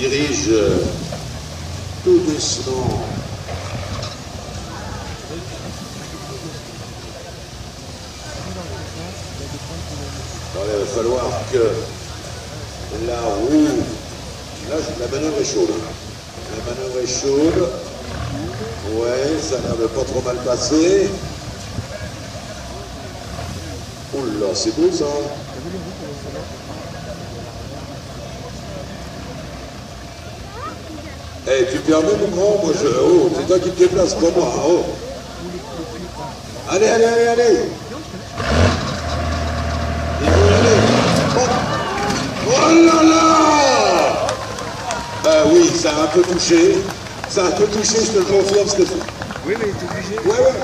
dirige tout doucement. Alors, il va falloir que la roue, là la manœuvre est chaude. La manœuvre est chaude. Ouais, ça n'a pas trop mal passé. Oula, c'est beau ça. Eh, tu permets mon grand, moi je... Oh, c'est toi qui te déplaces, pas moi. Oh. Allez, allez, allez, allez. Il faut y aller. Oh là là. Oui, ça a un peu touché. Ça a un peu touché, je te le confirme, Stéphane. Oui, mais il est obligé. Ouais, ouais.